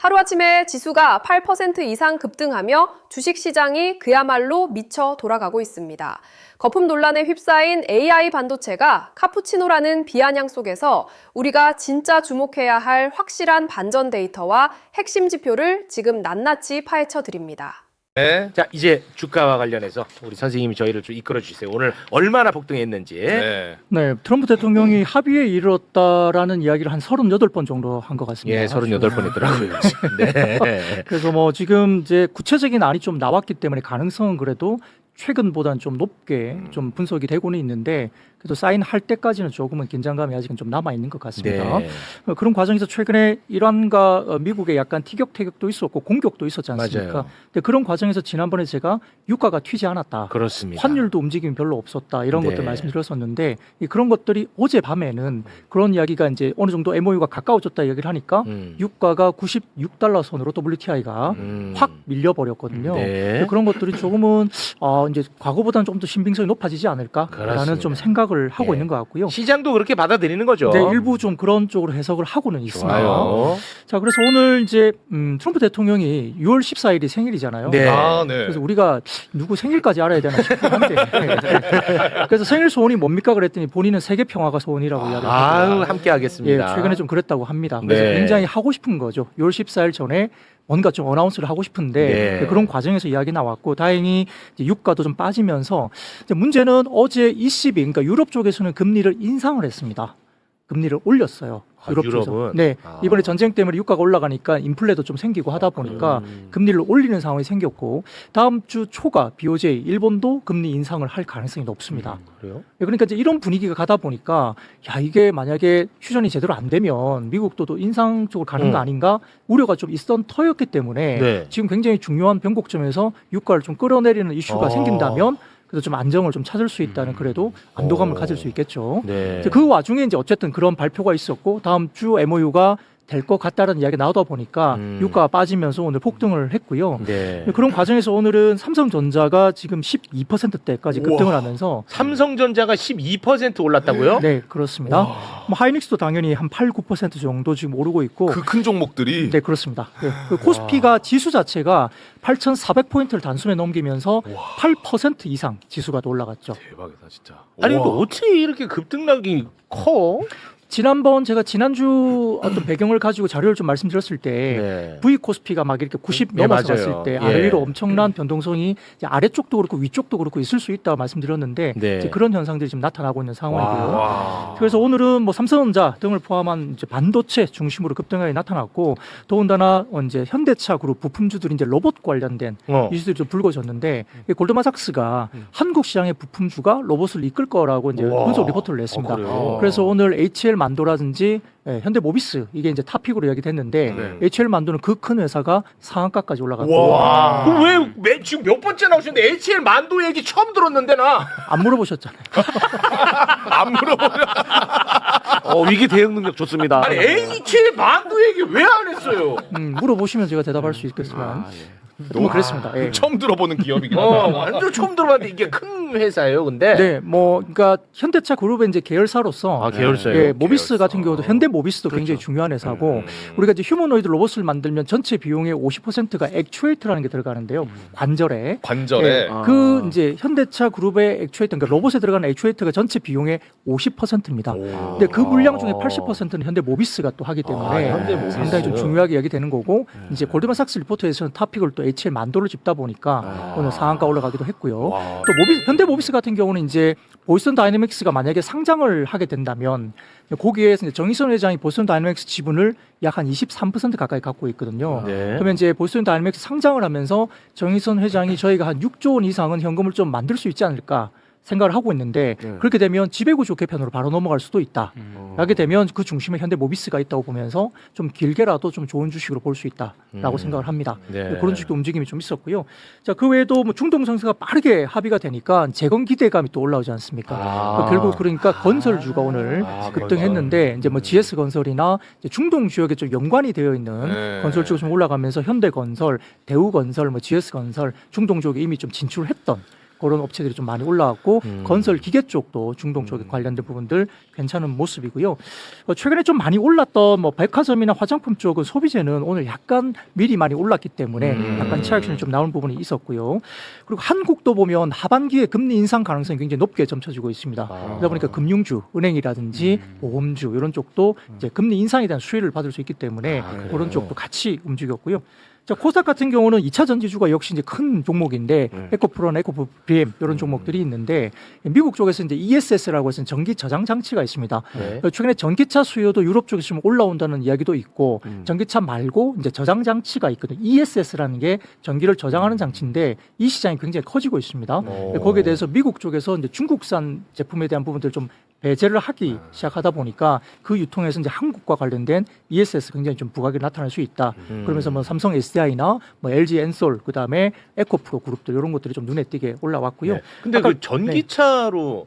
하루아침에 지수가 8% 이상 급등하며 주식시장이 그야말로 미쳐 돌아가고 있습니다. 거품 논란에 휩싸인 AI 반도체가 카푸치노라는 비아냥 속에서 우리가 진짜 주목해야 할 확실한 반전 데이터와 핵심 지표를 지금 낱낱이 파헤쳐 드립니다. 네. 자, 이제 주가와 관련해서 우리 선생님이 저희를 좀 이끌어 주세요. 오늘 얼마나 폭등했는지. 네, 트럼프 대통령이 합의에 이르렀다라는 이야기를 한 38번 정도 한 것 같습니다. 예, 38번 했더라고요. 네. 그래서 뭐 지금 이제 구체적인 안이 좀 나왔기 때문에 가능성은 그래도 최근보다는 좀 높게 좀 분석이 되고는 있는데 그래도 사인할 때까지는 조금은 긴장감이 아직은 좀 남아 있는 것 같습니다. 네. 그런 과정에서 최근에 이란과 미국의 약간 티격태격도 있었고 공격도 있었지 않습니까? 맞아요. 근데 그런 과정에서 지난번에 제가 유가가 튀지 않았다. 그렇습니다. 환율도 움직임이 별로 없었다. 이런 네. 것들 말씀드렸었는데 그런 것들이 어제 밤에는 그런 이야기가 이제 어느 정도 MOU가 가까워졌다 얘기를 하니까 유가가 96달러 선으로 WTI가 확 밀려버렸거든요. 네. 그런 것들이 조금은 이제 과거보다는 좀 더 신빙성이 높아지지 않을까라는 그렇습니다. 좀 생각을 하고 네. 있는 것 같고요. 시장도 그렇게 받아들이는 거죠. 네, 일부 좀 그런 쪽으로 해석을 하고는 있습니다. 좋아요. 자, 그래서 오늘 이제 트럼프 대통령이 6월 14일이 생일이잖아요. 네. 그래서 우리가 누구 생일까지 알아야 되나 싶긴 한데. 그래서 생일 소원이 뭡니까 그랬더니 본인은 세계 평화가 소원이라고 이야기를 아유, 하더라고요. 함께 하겠습니다. 예, 최근에 좀 그랬다고 합니다. 그래서 네. 굉장히 하고 싶은 거죠. 6월 14일 전에 뭔가 좀 어나운스를 하고 싶은데 네. 그런 과정에서 이야기 나왔고 다행히 이제 유가도 좀 빠지면서 이제 문제는 어제 ECB 그러니까 유럽 쪽에서는 금리를 인상을 했습니다. 금리를 올렸어요. 유럽 쪽에서. 유럽은? 네, 이번에 전쟁 때문에 유가가 올라가니까 인플레도 좀 생기고 하다 보니까 금리를 올리는 상황이 생겼고 다음 주 초가 BOJ 일본도 금리 인상을 할 가능성이 높습니다. 그래요? 그러니까 이제 이런 분위기가 가다 보니까 야 이게 만약에 휴전이 제대로 안 되면 미국도 또 인상 쪽으로 가는 거 아닌가 우려가 좀 있던 터였기 때문에 네. 지금 굉장히 중요한 변곡점에서 유가를 좀 끌어내리는 이슈가 생긴다면 그래서 좀 안정을 좀 찾을 수 있다는 그래도 안도감을 가질 수 있겠죠. 네. 이제 그 와중에 이제 어쨌든 그런 발표가 있었고 다음 주 MOU가 될 것 같다는 이야기가 나오다 보니까 유가가 빠지면서 오늘 폭등을 했고요. 네. 그런 과정에서 오늘은 삼성전자가 지금 12%대까지 급등을 하면서 삼성전자가 12% 올랐다고요? 네, 그렇습니다. 뭐 하이닉스도 당연히 한 8, 9% 정도 지금 오르고 있고 그 큰 종목들이 네, 그렇습니다. 네. 그 코스피가 지수 자체가 8,400포인트를 단숨에 넘기면서 8% 이상 지수가 또 올라갔죠. 대박이다 진짜. 아니, 우와. 근데 어떻게 이렇게 급등락이 커? 제가 지난주 어떤 배경을 가지고 자료를 좀 말씀드렸을 때 네. V 코스피가 막 이렇게 90 네, 넘어서 맞아요. 갔을 때 예. 아래위로 엄청난 변동성이 이제 아래쪽도 그렇고 위쪽도 그렇고 있을 수 있다고 말씀드렸는데 네. 이제 그런 현상들이 지금 나타나고 있는 상황이고요. 와. 그래서 오늘은 뭐 삼성전자 등을 포함한 이제 반도체 중심으로 급등하게 나타났고 더군다나 이제 현대차 그룹 부품주들이 이제 로봇 관련된 이슈들이 좀 불거졌는데 골드만삭스가 한국 시장의 부품주가 로봇을 이끌 거라고 이제 와. 분석 리포트를 냈습니다. 그래요? 그래서 오늘 HL 만도라든지 현대모비스 이게 이제 탑픽으로 이야기됐는데 HL 만도는 그 큰 회사가 상한가까지 올라갔고 와. 그럼 왜 지금 몇 번째 나오시는데 HL 만도 얘기 처음 들었는데 나. 안 물어보셨잖아요. 안 물어보냐? 위기 대응 능력 좋습니다. 아니, HL 만도 얘기 왜 안 했어요? 물어보시면 제가 대답할 수 있겠지만 뭐 그랬습니다. 예. 처음 들어보는 기업이긴 하다. 완전 처음 들어봤는데 이게 큰 회사예요, 근데. 네, 뭐 그러니까 현대차 그룹의 이제 계열사로서 계열사예요? 예, 모비스 같은 경우도 현대 모비스도 굉장히 중요한 회사고 우리가 이제 휴머노이드 로봇을 만들면 전체 비용의 50%가 액추에이터라는 게 들어가는데요. 관절에. 관절에 예, 그 이제 현대차 그룹의 액추에이터 그러니까 로봇에 들어가는 액추에이터가 전체 비용의 50%입니다. 근데 그 물량 중에 80%는 현대 모비스가 또 하기 때문에 현대 모비스. 상당히 좀 중요하게 얘기되는 거고 이제 골드만삭스 리포트에서는 탑픽을 또 HL 만도를 짚다 보니까 오늘 상한가 올라가기도 했고요. 또 현대 모비스 같은 경우는 이제 보스턴 다이내믹스가 만약에 상장을 하게 된다면 거기에서 이제 정의선 회장이 보스턴 다이내믹스 지분을 약 한 23% 가까이 갖고 있거든요. 네. 그러면 이제 보스턴 다이내믹스 상장을 하면서 정의선 회장이 저희가 한 6조 원 이상은 현금을 좀 만들 수 있지 않을까 생각을 하고 있는데 그렇게 되면 지배구조 개편으로 바로 넘어갈 수도 있다. 하게 되면 그 중심에 현대 모비스가 있다고 보면서 좀 길게라도 좀 좋은 주식으로 볼 수 있다라고 생각을 합니다. 네. 그런 주식도 움직임이 좀 있었고요. 자, 그 외에도 뭐 중동 정세가 빠르게 합의가 되니까 재건 기대감이 또 올라오지 않습니까? 결국 그러니까 건설주가 오늘 급등했는데 이제 뭐 GS 건설이나 이제 중동 지역에 좀 연관이 되어 있는 건설주가 좀 올라가면서 현대건설, 대우건설, 뭐 GS 건설, 중동 지역에 이미 좀 진출했던 그런 업체들이 좀 많이 올라왔고 건설 기계 쪽도 중동 쪽에 관련된 부분들 괜찮은 모습이고요. 최근에 좀 많이 올랐던 뭐 백화점이나 화장품 쪽은 소비재는 오늘 약간 미리 많이 올랐기 때문에 약간 차익실이 좀 나온 부분이 있었고요. 그리고 한국도 보면 하반기에 금리 인상 가능성이 굉장히 높게 점쳐지고 있습니다. 그러다 보니까 금융주, 은행이라든지 보험주 이런 쪽도 이제 금리 인상에 대한 수혜를 받을 수 있기 때문에 그런 쪽도 같이 움직였고요. 자, 코스닥 같은 경우는 2차 전지주가 역시 이제 큰 종목인데 에코프로나 에코프리엠 이런 종목들이 있는데 미국 쪽에서 이제 ESS라고 해서 전기 저장 장치가 있습니다. 최근에 전기차 수요도 유럽 쪽에서 좀 올라온다는 이야기도 있고 전기차 말고 이제 저장 장치가 있거든요. ESS라는 게 전기를 저장하는 장치인데 이 시장이 굉장히 커지고 있습니다. 거기에 대해서 미국 쪽에서 이제 중국산 제품에 대한 부분들 좀 배제를 하기 시작하다 보니까 그 유통에서 이제 한국과 관련된 ESS 굉장히 좀 부각이 나타날 수 있다. 그러면서 뭐 삼성 SDI나 뭐 LG 엔솔 그다음에 에코프로 그룹들 이런 것들이 좀 눈에 띄게 올라왔고요. 네. 근데 아까- 그 전기차로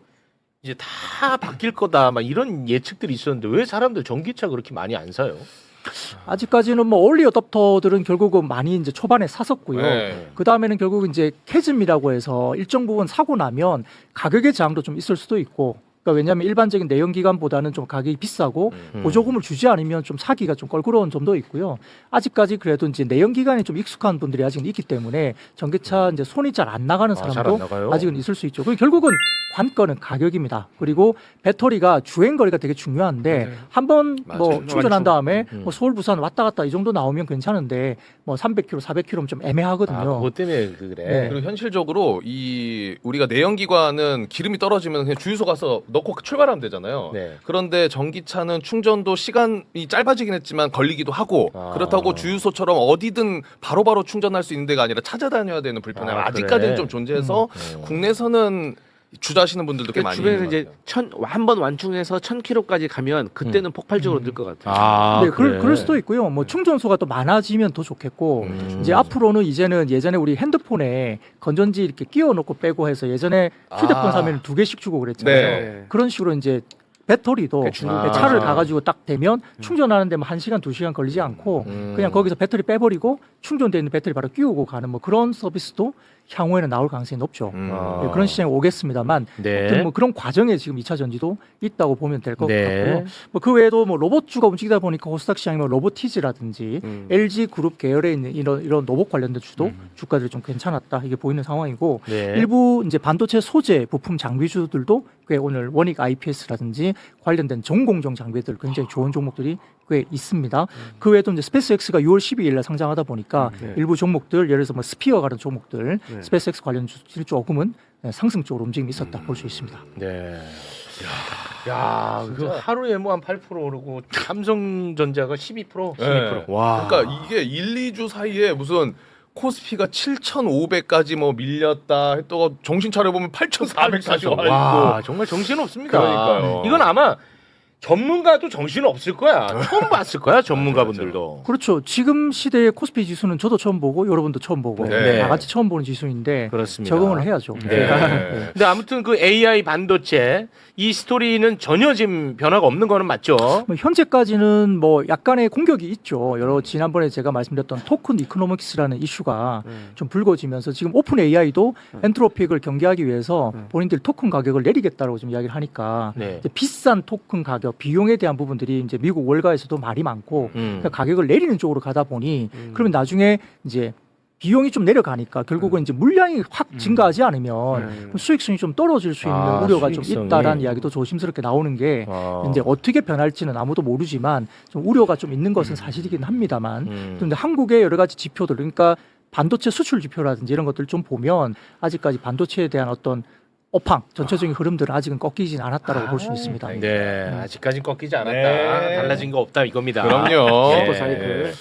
이제 다 바뀔 거다 막 이런 예측들이 있었는데 왜 사람들 전기차 그렇게 많이 안 사요? 아직까지는 뭐 얼리 어댑터들은 결국은 많이 이제 초반에 샀었고요. 네. 그 다음에는 결국 이제 캐즘이라고 해서 일정 부분 사고 나면 가격의 저항도 좀 있을 수도 있고. 그러니까 왜냐하면 일반적인 내연기관보다는 좀 가격이 비싸고 보조금을 주지 않으면 좀 사기가 좀 껄끄러운 점도 있고요. 아직까지 그래도 이제 내연기관에 좀 익숙한 분들이 아직은 있기 때문에 전기차 이제 손이 잘 안 나가는 잘안 사람도 나가요? 아직은 있을 수 있죠. 그리고 결국은 관건은 가격입니다. 그리고 배터리가 주행 거리가 되게 중요한데 한번 뭐 맞아요. 충전한 다음에 뭐 서울 부산 왔다 갔다 이 정도 나오면 괜찮은데 뭐 300km, 400km면 좀 애매하거든요. 아, 그것 때문에 그래. 네. 그리고 현실적으로 우리가 내연기관은 기름이 떨어지면 그냥 주유소 가서 넣고 출발하면 되잖아요. 네. 그런데 전기차는 충전도 시간이 짧아지긴 했지만 걸리기도 하고 아. 그렇다고 주유소처럼 어디든 바로바로 충전할 수 있는 데가 아니라 찾아다녀야 되는 불편함이 아, 아직까지는 그래? 좀 존재해서 국내에서는 주저하시는 분들도 꽤 그러니까 많이 주변에서 있는 이제 것 같아요. 한 번 완충해서 1000km까지 가면 그때는 폭발적으로 늘 것 같아요. 아, 네, 그럴 수도 있고요. 뭐 충전소가 또 많아지면 더 좋겠고 이제 앞으로는 이제는 예전에 우리 핸드폰에 건전지 이렇게 끼워 넣고 빼고 해서 예전에 휴대폰 아. 사면 2개씩 주고 그랬잖아요. 네. 그런 식으로 이제 배터리도 아. 차를 가가지고 딱 대면 충전하는 데만 1시간, 2시간 걸리지 않고 그냥 거기서 배터리 빼버리고 충전되어 있는 배터리 바로 끼우고 가는 뭐 그런 서비스도 향후에는 나올 가능성이 높죠. 아. 네, 그런 시장이 오겠습니다만 네. 아무튼 뭐 그런 과정에 지금 2차 전지도 있다고 보면 될 것 네. 같고요. 뭐 그 외에도 뭐 로봇주가 움직이다 보니까 코스닥 시장이 뭐 로보티즈라든지 LG 그룹 계열에 있는 이런 로봇 관련된 주도 주가들이 좀 괜찮았다 이게 보이는 상황이고 네. 일부 이제 반도체 소재 부품 장비주들도 꽤 오늘 원익 IPS라든지 관련된 전공정 장비들 굉장히 좋은 종목들이 꽤 있습니다. 그 외에도 이제 스페이스X가 6월 12일에 상장하다 보니까 일부 종목들 예를 들어서 뭐 스피어 같은 종목들 스페이스X 관련 주들이 조금은 상승적으로 움직임이 있었다 볼 수 있습니다. 네. 야, 그 하루에 뭐 한 8% 오르고 삼성전자가 12%, 12%. 네. 와. 그러니까 이게 1, 2주 사이에 무슨 코스피가 7,500까지 뭐 밀렸다 했다가 정신 차려 보면 8,400까지 와 있고. 와, 정말 정신 없습니다. 그러니까요. 이건 아마 전문가도 정신 없을 거야. 처음 봤을 거야, 전문가분들도. 그렇죠. 지금 시대의 코스피 지수는 저도 처음 보고 여러분도 처음 보고 네. 다 같이 처음 보는 지수인데 그렇습니다. 적응을 해야죠. 네. 근데 아무튼 그 AI 반도체 이 스토리는 전혀 지금 변화가 없는 거는 맞죠? 뭐 현재까지는 뭐 약간의 공격이 있죠. 여러 지난번에 제가 말씀드렸던 토큰 이코노믹스라는 이슈가 좀 불거지면서 지금 오픈 AI도 엔트로픽을 경계하기 위해서 본인들 토큰 가격을 내리겠다라고 지금 이야기를 하니까 네. 이제 비싼 토큰 가격, 비용에 대한 부분들이 이제 미국 월가에서도 말이 많고 그러니까 가격을 내리는 쪽으로 가다 보니 그러면 나중에 이제 비용이 좀 내려가니까 결국은 이제 물량이 확 증가하지 않으면 수익성이 좀 떨어질 수 있는 아, 우려가 좀 수익성이. 있다라는 이야기도 조심스럽게 나오는 게 아. 이제 어떻게 변할지는 아무도 모르지만 좀 우려가 좀 있는 것은 사실이긴 합니다만 그런데 한국의 여러 가지 지표들 그러니까 반도체 수출 지표라든지 이런 것들 좀 보면 아직까지 반도체에 대한 어떤 업황 전체적인 흐름들은 아직은 꺾이진 않았다라고 볼 수 있습니다. 네, 아직까진 꺾이지 않았다. 네. 달라진 거 없다 이겁니다. 그럼요. 네. 슈퍼 사이클.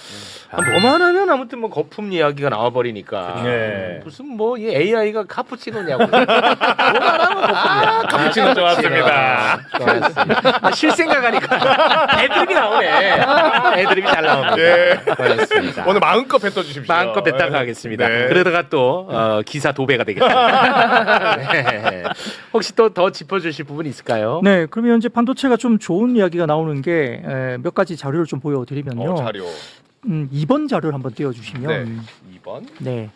아, 뭐만 하면 아무튼 뭐 거품 이야기가 나와버리니까. 네. 무슨 뭐 이 AI가 카푸치노냐고. 뭐만 하면 거품이야. 카푸치노 좋았습니다. 좋았습니다. 아, 실생각하니까 애드립이 나오네. 아, 애드립이 잘 나옵니다. 예. 고맙습니다. 오늘 마음껏 뱉어주십시오. 마음껏 뱉다 가겠습니다. 네. 그러다가 또 기사 도배가 되겠다. 네. 혹시 또 더 짚어주실 부분 있을까요? 네, 그러면 이제 반도체가 좀 좋은 이야기가 나오는 게 몇 가지 자료를 좀 보여드리면요. 자료. 2번 자료를 한번 띄워주시면 네. 2번. 네.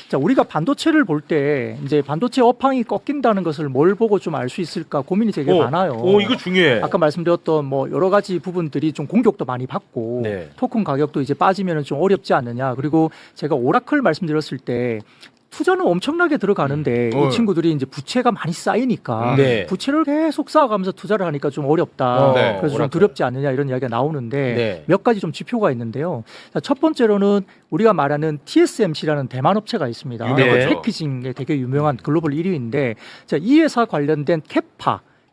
자, 우리가 반도체를 볼 때 이제 반도체 업황이 꺾인다는 것을 뭘 보고 좀 알 수 있을까 고민이 되게 많아요. 이거 중요해. 아까 말씀드렸던 뭐 여러 가지 부분들이 좀 공격도 많이 받고 네. 토큰 가격도 이제 빠지면 좀 어렵지 않느냐. 그리고 제가 오라클 말씀드렸을 때 투자는 엄청나게 들어가는데 이 친구들이 이제 부채가 많이 쌓이니까 네. 부채를 계속 쌓아가면서 투자를 하니까 좀 어렵다. 네. 그래서 좀 오라클. 두렵지 않느냐 이런 이야기가 나오는데 네. 몇 가지 좀 지표가 있는데요. 자, 첫 번째로는 우리가 말하는 TSMC라는 대만 업체가 있습니다. 유명하죠. 패키징에 되게 유명한 글로벌 1위인데 자, 이 회사 관련된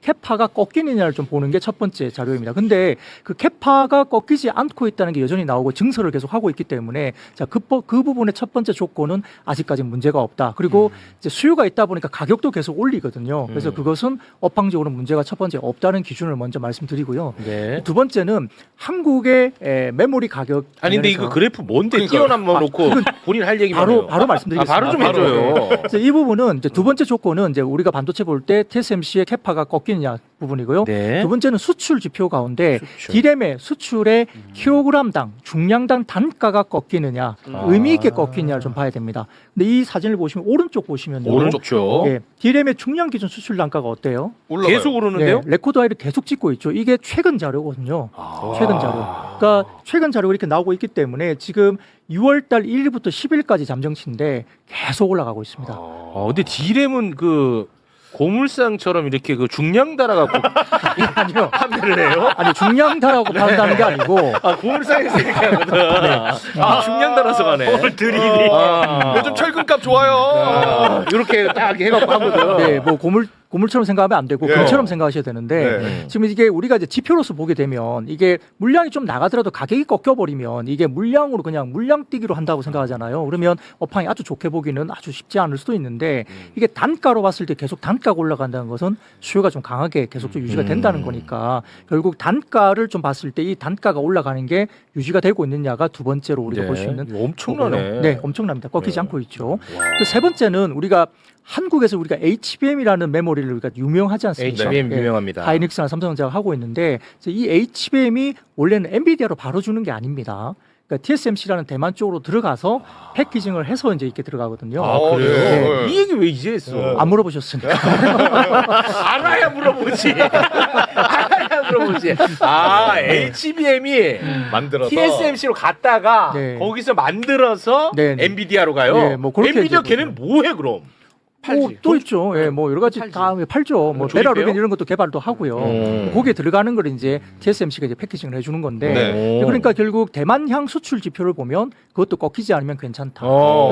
캐파가 꺾이느냐를 좀 보는 게 첫 번째 자료입니다. 근데 그 캐파가 꺾이지 않고 있다는 게 여전히 나오고 증설을 계속 하고 있기 때문에 자, 그 부분의 첫 번째 조건은 아직까지 문제가 없다. 그리고 이제 수요가 있다 보니까 가격도 계속 올리거든요. 그래서 그것은 업황적으로 문제가 첫 번째 없다는 기준을 먼저 말씀드리고요. 네. 두 번째는 한국의 메모리 가격 아니 근데 이거 그래프 뭔데 띄어남아 놓고 본인 할 얘기만 해요. 바로 말씀드리겠습니다. 바로 좀 해줘요. 그래서 이 부분은 이제 두 번째 조건은 이제 우리가 반도체 볼 때 TSMC의 캐파가 꺾이느냐 부분이고요. 네. 두 번째는 수출 지표 가운데 수출. 디램의 수출의 킬로그램당 중량당 단가가 꺾이느냐 의미 있게 꺾이느냐를 좀 봐야 됩니다. 근데 이 사진을 보시면 오른쪽 보시면요. 오른쪽. 예, 디램의 중량 기준 수출 단가가 어때요? 올라가요. 계속 오르는데요? 네, 레코드 하이를 계속 찍고 있죠. 이게 최근 자료거든요. 최근 자료. 그러니까 최근 자료가 이렇게 나오고 있기 때문에 지금 6월달 1일부터 10일까지 잠정치인데 계속 올라가고 있습니다. 근데 디램은 그 고물상처럼 이렇게 그 중량 달아갖고 아니요. 판매를 해요? 아니 중량다라고 판다는 게 아니고 고물상에서 이렇게 하거든. 중량 달아서 가네. 드립이. 요즘 철근값 좋아요. 이렇게 딱 해갖고 하거든. 네, 뭐 고물처럼 생각하면 안 되고 네. 금처럼 생각하셔야 되는데 네. 지금 이게 우리가 이제 지표로서 보게 되면 이게 물량이 좀 나가더라도 가격이 꺾여버리면 이게 물량으로 그냥 물량 뛰기로 한다고 생각하잖아요. 그러면 업황이 아주 좋게 보기는 아주 쉽지 않을 수도 있는데 이게 단가로 봤을 때 계속 단가가 올라간다는 것은 수요가 좀 강하게 계속 좀 유지가 된다는 거니까 결국 단가를 좀 봤을 때 이 단가가 올라가는 게 유지가 되고 있느냐가 두 번째로 우리가 볼 수 있는 엄청나네. 거고요. 네, 엄청납니다. 꺾이지 않고 있죠. 그 세 번째는 우리가 한국에서 우리가 HBM이라는 메모리를 우리가 유명하지 않습니까? HBM 네. 유명합니다. 하이닉스나 삼성전자가 하고 있는데 이 HBM이 원래는 엔비디아로 바로 주는 게 아닙니다. 그러니까 TSMC라는 대만 쪽으로 들어가서 패키징을 해서 이제 이렇게 들어가거든요. 그래요? 네. 이 얘기 왜 이제 했어? 안 물어보셨으니까. 알아야 물어보지. 알아야 물어보지. HBM이 만들어서 TSMC로 갔다가 네. 거기서 만들어서 네, 네. 엔비디아로 가요. 네, 뭐 그렇게 엔비디아 이제 걔는 뭐해 그럼? 또 있죠. 예, 뭐 여러 가지 다 팔죠. 뭐 조립해요? 베라루빈 이런 것도 개발도 하고요. 거기에 들어가는 걸 이제 TSMC가 이제 패키징을 해주는 건데, 네. 그러니까 결국 대만향 수출 지표를 보면 그것도 꺾이지 않으면 괜찮다.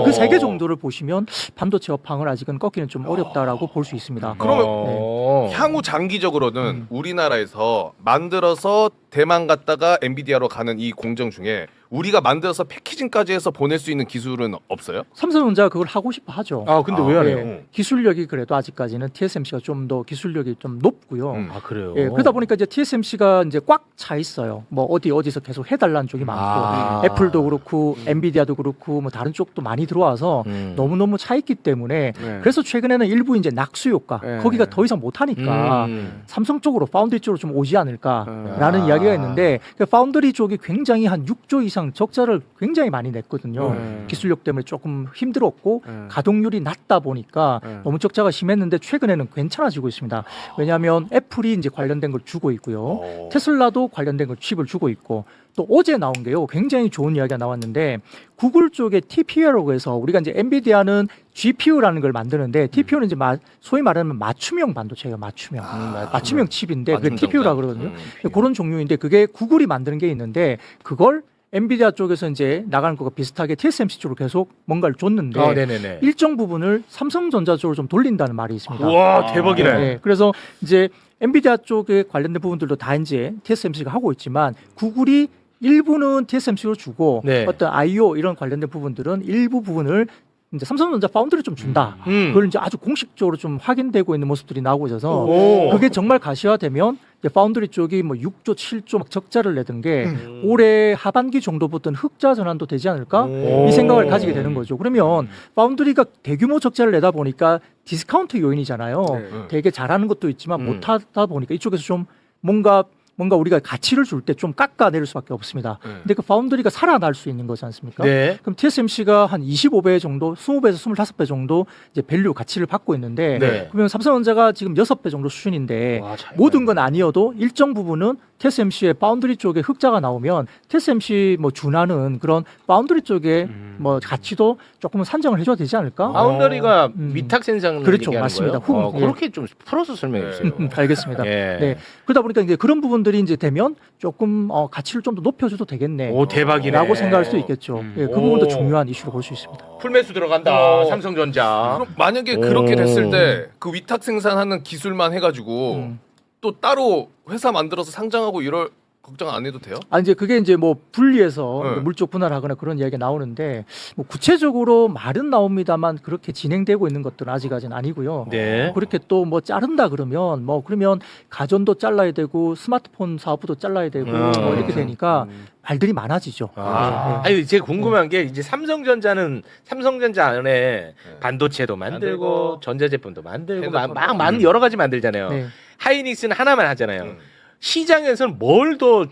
그 세 개 정도를 보시면 반도체 업황을 아직은 꺾기는 좀 어렵다라고 볼 수 있습니다. 그러면 향후 장기적으로는 우리나라에서 만들어서 대만 갔다가 엔비디아로 가는 이 공정 중에 우리가 만들어서 패키징까지 해서 보낼 수 있는 기술은 없어요? 삼성전자가 그걸 하고 싶어 하죠. 근데 왜 안 해요? 예, 기술력이 그래도 아직까지는 TSMC가 좀 더 기술력이 좀 높고요. 그래요? 예, 그러다 보니까 이제 TSMC가 이제 꽉 차 있어요. 뭐 어디서 계속 해달라는 쪽이 많고, 애플도 그렇고, 엔비디아도 그렇고, 뭐 다른 쪽도 많이 들어와서 너무너무 차 있기 때문에 그래서 최근에는 일부 이제 낙수 효과, 거기가 더 이상 못 하니까 삼성 쪽으로 파운드리 쪽으로 좀 오지 않을까라는 이야기가 있는데 그 파운드리 쪽이 굉장히 한 6조 이상 적자를 굉장히 많이 냈거든요. 기술력 때문에 조금 힘들었고 가동률이 낮다 보니까 너무 적자가 심했는데 최근에는 괜찮아지고 있습니다. 왜냐하면 애플이 이제 관련된 걸 주고 있고요. 테슬라도 관련된 걸 칩을 주고 있고 또 어제 나온 게요. 굉장히 좋은 이야기가 나왔는데 구글 쪽에 TPU라고 해서 우리가 이제 엔비디아는 GPU라는 걸 만드는데 TPU는 이제 소위 말하면 맞춤형 반도체예요. 맞춤형 칩인데 그게 TPU라고 그러거든요. 그런 종류인데 그게 구글이 만드는 게 있는데 그걸 엔비디아 쪽에서 이제 나가는 것과 비슷하게 TSMC 쪽으로 계속 뭔가를 줬는데 네네네. 일정 부분을 삼성전자 쪽으로 좀 돌린다는 말이 있습니다. 와 대박이네. 네, 그래서 이제 엔비디아 쪽에 관련된 부분들도 다 이제 TSMC가 하고 있지만 구글이 일부는 TSMC로 주고 네. 어떤 I/O 이런 관련된 부분들은 일부 부분을 이제 삼성전자 파운드리 좀 준다. 그걸 이제 아주 공식적으로 좀 확인되고 있는 모습들이 나오고 있어서 그게 정말 가시화되면 이제 파운드리 쪽이 뭐 6조, 7조 막 적자를 내던 게 올해 하반기 정도부터는 흑자 전환도 되지 않을까? 이 생각을 가지게 되는 거죠. 그러면 파운드리가 대규모 적자를 내다 보니까 디스카운트 요인이잖아요. 되게 잘하는 것도 있지만 못하다 보니까 이쪽에서 좀 뭔가 뭔가 우리가 가치를 줄 때 좀 깎아내릴 수밖에 없습니다. 근데 그 파운드리가 살아날 수 있는 거지 않습니까? 네. 그럼 TSMC가 한 25배 정도, 20배에서 25배 정도 이제 밸류 가치를 받고 있는데 네. 그러면 삼성전자가 지금 6배 정도 수준인데 와, 차이가 모든 건 아니어도 일정 부분은 TSMC의 파운드리 쪽에 흑자가 나오면 TSMC 뭐 준하는 그런 파운드리 쪽에 뭐 가치도 조금은 산정을 해줘야 되지 않을까? 바운더리가 위탁 생산 그렇죠, 얘기하는 맞습니다. 거예요? 예. 그렇게 좀 풀어서 설명해 주세요. 알겠습니다. 예. 네. 그러다 보니까 이제 그런 부분들이 이제 되면 조금 가치를 좀 더 높여줘도 되겠네. 오, 대박이네. 라고 생각할 수 있겠죠. 예, 그 부분도 오. 중요한 이슈로 볼 수 있습니다. 풀매수 들어간다. 삼성전자. 그럼 만약에 그렇게 됐을 때 그 위탁 생산하는 기술만 해가지고 또 따로 회사 만들어서 상장하고 이럴 걱정 안 해도 돼요? 아 이제 그게 이제 뭐 분리해서 네. 물적 분할하거나 그런 이야기가 나오는데 뭐 구체적으로 말은 나옵니다만 그렇게 진행되고 있는 것들은 아직까지는 아니고요. 네. 그렇게 또 뭐 자른다 그러면 뭐 그러면 가전도 잘라야 되고 스마트폰 사업부도 잘라야 되고 뭐 이렇게 되니까 말들이 많아지죠. 아, 네, 네. 아니 제가 궁금한 게 이제 삼성전자는 삼성전자 안에 반도체도 만들고 전자제품도 만들고 막 많은 여러 가지 만들잖아요. 네. 하이닉스는 하나만 하잖아요. 시장에서는 뭘 더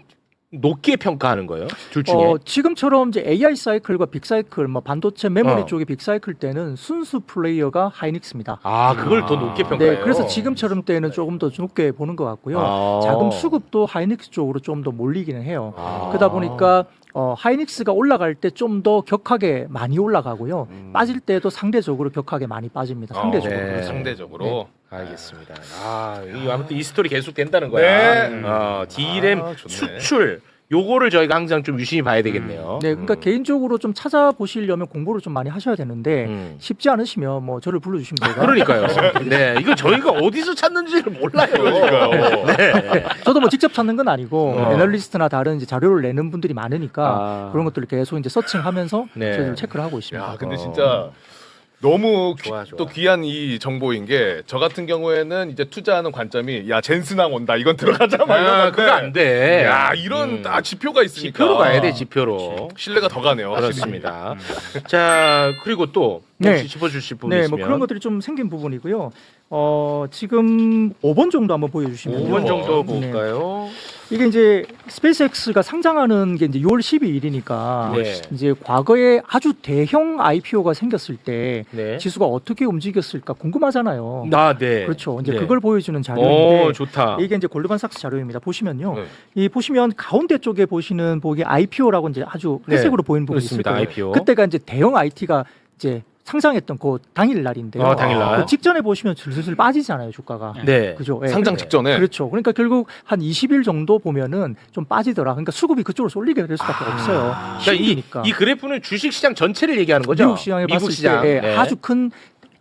높게 평가하는 거예요? 둘 중에. 지금처럼 이제 AI 사이클과 빅 사이클, 뭐 반도체 메모리 어. 쪽의 빅 사이클 때는 순수 플레이어가 하이닉스입니다. 아, 그걸 더 높게 평가해요. 네, 그래서 지금처럼 때는 조금 더 높게 보는 것 같고요. 아. 자금 수급도 하이닉스 쪽으로 좀 더 몰리기는 해요. 아. 그러다 보니까 하이닉스가 올라갈 때 좀 더 격하게 많이 올라가고요. 빠질 때도 상대적으로 격하게 많이 빠집니다. 상대적으로. 네. 상대적으로. 알겠습니다. 아, 이 아무튼 이 스토리 계속 된다는 거야. 네. D램 좋네. 수출 요거를 저희가 항상 좀 유심히 봐야 되겠네요. 네, 그러니까 개인적으로 좀 찾아보시려면 공부를 좀 많이 하셔야 되는데 쉽지 않으시면 뭐 저를 불러주시면 제가 그러니까요. 네, 이거 저희가 어디서 찾는지를 몰라요. 네. 저도 뭐 직접 찾는 건 아니고 어. 애널리스트나 다른 이제 자료를 내는 분들이 많으니까 아. 그런 것들을 계속 이제 서칭하면서 네. 저희들 체크를 하고 있습니다. 야, 근데 진짜 너무 좋아. 또 귀한 이 정보인 게 저 같은 경우에는 이제 투자하는 관점이 야 젠스낭 온다 이건 들어가자 막 이런 건데 그거 안 돼. 야 이런 지표가 있으니까 지표로 가야 돼, 지표로. 신뢰가 더 가네요. 그렇습니다. 자, 그리고 또 혹시 네. 짚어주실 부분 네, 있으면 뭐 그런 것들이 좀 생긴 부분이고요. 지금 5번 정도 한번 보여주시면요. 5번 정도 네. 볼까요? 이게 이제 스페이스X가 상장하는 게 이제 6월 12일이니까 네. 이제 과거에 아주 대형 IPO가 생겼을 때 네. 지수가 어떻게 움직였을까 궁금하잖아요. 아, 네. 그렇죠. 이제 네. 그걸 보여주는 자료인데 오, 좋다. 이게 이제 골드만삭스 자료입니다. 보시면요. 네. 이 보시면 가운데 쪽에 보시는 보기 IPO라고 이제 아주 회색으로 보이는 부분이 있을 그렇습니다. 거예요. IPO. 그때가 이제 대형 IT가 이제 상장했던 그 당일 날인데요. 당일날. 그 직전에 보시면 슬슬 빠지잖아요, 주가가. 네. 그죠? 예. 상장 직전에 그렇죠. 그러니까 결국 한 20일 정도 보면은 좀 빠지더라. 그러니까 수급이 그쪽으로 쏠리게 될 수밖에 없어요. 그러니까 신기니까. 이 그래프는 주식 시장 전체를 얘기하는 거죠? 미국 시장에 봤을 시장. 때 네. 아주 큰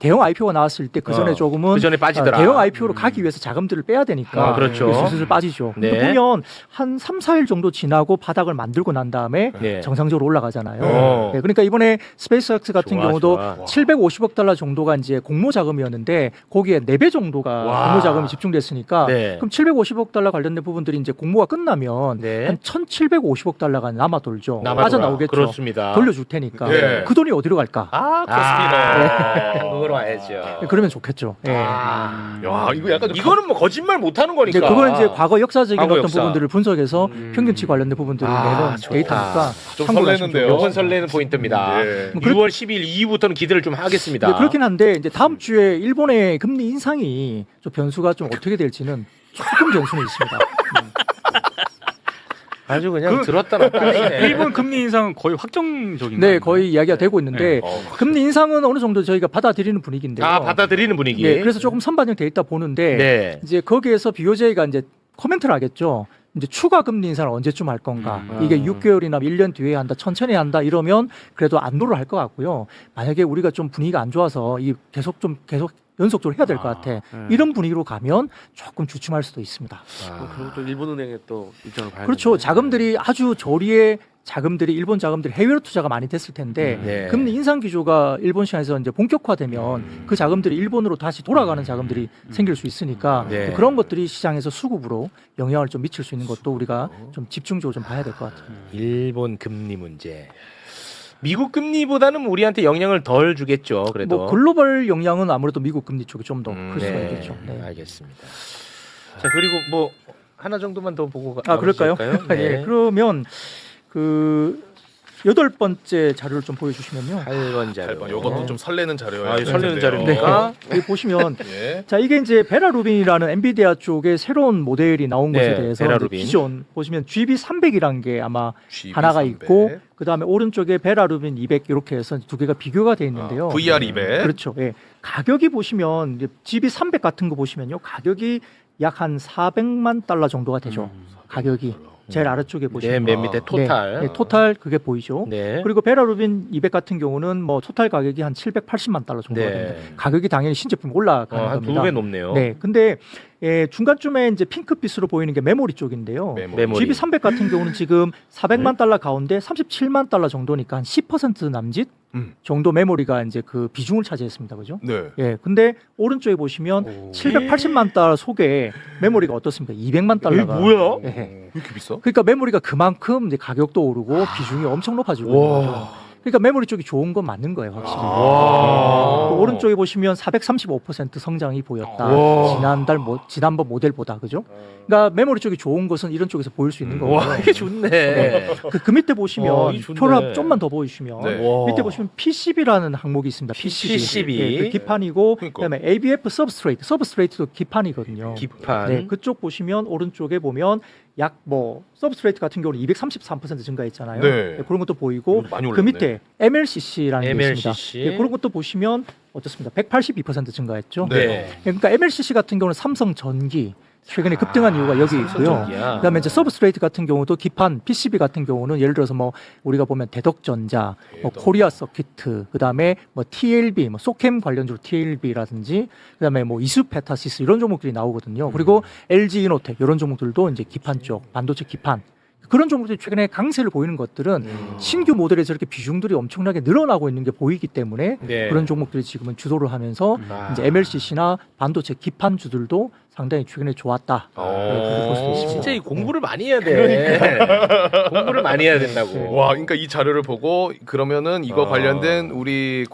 대형 IPO가 나왔을 때 그 전에 조금은 그 전에 빠지더라. 대형 IPO로 가기 위해서 자금들을 빼야 되니까 그렇죠. 슬슬 빠지죠. 네. 근데 보면 한 3, 4일 정도 지나고 바닥을 만들고 난 다음에 네. 정상적으로 올라가잖아요. 어. 네, 그러니까 이번에 스페이스X 같은 좋아, 경우도 좋아. 750억 달러 정도가 이제 공모 자금이었는데 거기에 4배 정도가 와. 공모 자금이 집중됐으니까 네. 그럼 750억 달러 관련된 부분들이 이제 공모가 끝나면 네. 한 1,750억 달러가 남아 돌죠. 남아 빠져나오겠죠. 그렇습니다. 돌려줄 테니까 네. 그 돈이 어디로 갈까? 아, 그렇습니다. 그거로 와야죠. 그러면 좋겠죠. 예. 아. 야 이거 약간 좀 이거는 뭐 거짓말 못 하는 이제 거니까. 그거는 이제 과거 역사적인 과거 어떤 역사. 부분들을 분석해서 평균치 관련된 부분들을 내는 좋다. 데이터니까 좀 참고하시면 설레는데요. 좋겠죠. 요건 설레는 포인트입니다. 예. 6월 10일 이후부터는 기대를 좀 하겠습니다. 네, 그렇긴 한데 이제 다음 주에 일본의 금리 인상이 좀 변수가 좀 어떻게 될지는 조금 변수는 있습니다. 아주 그냥 들었다 놨다 하시네. 일본 금리 인상은 거의 확정적인 네, 거예요. 거의 이야기가 되고 있는데 네. 금리 인상은 어느 정도 저희가 받아들이는 분위기인데요. 아, 받아들이는 분위기. 네, 그래서 조금 선반영돼 있다 보는데 네. 이제 거기에서 BOJ가 이제 코멘트를 하겠죠. 이제 추가 금리 인상을 언제쯤 할 건가? 이게 6개월이나 1년 뒤에 한다, 천천히 한다 이러면 그래도 안도를 할 것 같고요. 만약에 우리가 좀 분위기가 안 좋아서 이 계속 연속적으로 해야 될 것 같아. 이런 분위기로 가면 조금 주춤할 수도 있습니다. 그리고 또 일본은행의 또 입장을 봐야 그렇죠. 되는데. 자금들이 아주 저리에 자금들이 일본 자금들이 해외로 투자가 많이 됐을 텐데 네. 금리 인상 기조가 일본 시장에서 이제 본격화되면 그 자금들이 일본으로 다시 돌아가는 자금들이 생길 수 있으니까 네. 그런 것들이 시장에서 수급으로 영향을 좀 미칠 수 있는 것도 우리가 좀 집중적으로 좀 봐야 될 것 같아요. 일본 금리 문제. 미국 금리보다는 우리한테 영향을 덜 주겠죠. 그래도. 뭐 글로벌 영향은 아무래도 미국 금리 쪽이 좀 더 클 수가 네. 있겠죠. 네. 알겠습니다. 자, 그리고 뭐 하나 정도만 더 보고 그럴까요? 가실까요? 네. 예, 그러면 그 8번째 자료를 좀 보여주시면요. 8번 자료. 8번. 이것도 좀 설레는 자료예요. 아, 설레는 네. 자료입니까? 여기 보시면 예. 자 이게 이제 베라루빈이라는 엔비디아 쪽에 새로운 모델이 나온 네, 것에 대해서 베라루빈. 이제 기존 보시면 GB300이라는 게 아마 GB300. 하나가 있고 그 다음에 오른쪽에 베라루빈 200 이렇게 해서 두 개가 비교가 돼 있는데요. VR 200. 그렇죠. 예. 가격이 보시면 이제 GB300 같은 거 보시면요. 가격이 약 한 400만 달러 정도가 되죠. 가격이 제일 아래쪽에 네, 보시면 맨 밑에 토탈. 네, 토탈 그게 보이죠. 네. 그리고 베라루빈 200 같은 경우는 뭐 토탈 가격이 한 780만 달러 정도가 네. 됩니다. 가격이 당연히 신제품 올라가는 한 겁니다. 2배 높네요. 네, 근데 중간쯤에 이제 핑크빛으로 보이는 게 메모리 쪽인데요. 메모리. GB300 같은 경우는 지금 400만 달러 가운데 37만 달러 정도니까 한 10% 남짓 정도 메모리가 이제 그 비중을 차지했습니다. 그죠? 네. 예. 근데 오른쪽에 보시면 780만 달러 속에 메모리가 어떻습니까? 200만 달러가. 이게 뭐야? 예. 왜 이렇게 비싸? 그러니까 메모리가 그만큼 이제 가격도 오르고 비중이 엄청 높아지고 있는 거죠. 그러니까 메모리 쪽이 좋은 건 맞는 거예요, 확실히. 와. 그 오른쪽에 보시면 435% 성장이 보였다. 와. 지난번 모델보다 그죠? 그러니까 메모리 쪽이 좋은 것은 이런 쪽에서 보일 수 있는 거고요. 와, 이게 좋네. 그 밑에 보시면 이게 좋네. 표를 좀만 더 보여주시면 네. 와. 밑에 보시면 PCB라는 항목이 있습니다. PCB. 예, 그 기판이고 그러니까. 그다음에 ABF 서브스트레이트도 기판이거든요. 기판. 네, 그쪽 보시면 오른쪽에 보면 약 뭐 서브스트레이트 같은 경우는 233% 증가했잖아요. 네. 네, 그런 것도 보이고 많이 그 올랐네. 밑에 MLCC라는 게 MLCC. 있습니다. 네, 그런 것도 보시면 어떻습니까? 182% 증가했죠. 네. 그러니까 MLCC 같은 경우는 삼성 전기 최근에 급등한 이유가 여기 있고요. 삼성전기야. 그다음에 이제 서브스트레이트 같은 경우도 기판 PCB 같은 경우는 예를 들어서 뭐 우리가 보면 대덕전자, 뭐 코리아 서키트, 그다음에 뭐 TLB, 뭐 소캠 관련주로 TLB라든지 그다음에 뭐 이수페타시스 이런 종목들이 나오거든요. 그리고 LG 이노텍 이런 종목들도 이제 기판 쪽 반도체 기판 그런 종목들이 최근에 강세를 보이는 것들은 신규 모델에서 이렇게 비중들이 엄청나게 늘어나고 있는 게 보이기 때문에 네. 그런 종목들이 지금은 주도를 하면서 아. 이제 MLCC나 반도체 기판주들도 상당히 최근에 좋았다. 그렇게 볼 수 있습니다. 진짜 이 공부를 많이 해야 돼. 공부를 많이 해야 된다고. 와, 그러니까 이 자료를 보고 그러면은 이거 관련된 우리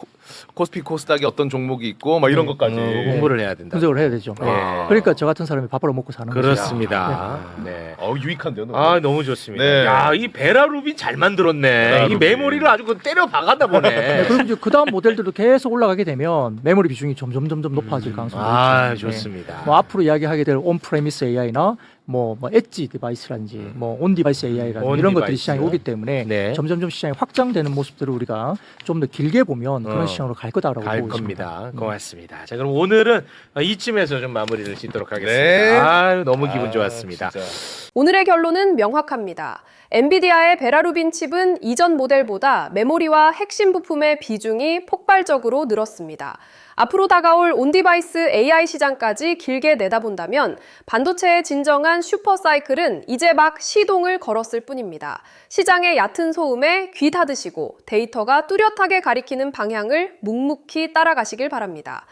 코스피 코스닥에 어떤 종목이 있고 막 이런 것까지 공부를 해야 된다. 분석을 해야 되죠. 네. 그러니까 저 같은 사람이 밥벌어 먹고 사는 거죠. 그렇습니다. 네. 유익한데요. 아, 너무 좋습니다. 네. 야, 이 베라루빈 잘 만들었네. 베라루빈. 이 메모리를 아주 그 때려 박았나 보네. 네, 그리고 이제 그 다음 모델들도 계속 올라가게 되면 메모리 비중이 점점 높아질 가능성이 있죠. 아, 네. 좋습니다. 뭐 앞으로 이야기하게 될 온프레미스 AI나 뭐 엣지 디바이스라든지 뭐 온디바이스 AI라든지 온 이런 것들이 디바이스. 시장에 오기 때문에 네. 점점 시장이 확장되는 모습들을 우리가 좀 더 길게 보면 그런 시장으로 갈 거다라고 갈 보고 있습니다. 겁니다. 고맙습니다. 자, 그럼 오늘은 이쯤에서 좀 마무리를 짓도록 하겠습니다. 네. 아유, 너무 기분 좋았습니다. 진짜. 오늘의 결론은 명확합니다. 엔비디아의 베라루빈 칩은 이전 모델보다 메모리와 핵심 부품의 비중이 폭발적으로 늘었습니다. 앞으로 다가올 온디바이스 AI 시장까지 길게 내다본다면 반도체의 진정한 슈퍼사이클은 이제 막 시동을 걸었을 뿐입니다. 시장의 얕은 소음에 귀 닫으시고 데이터가 뚜렷하게 가리키는 방향을 묵묵히 따라가시길 바랍니다.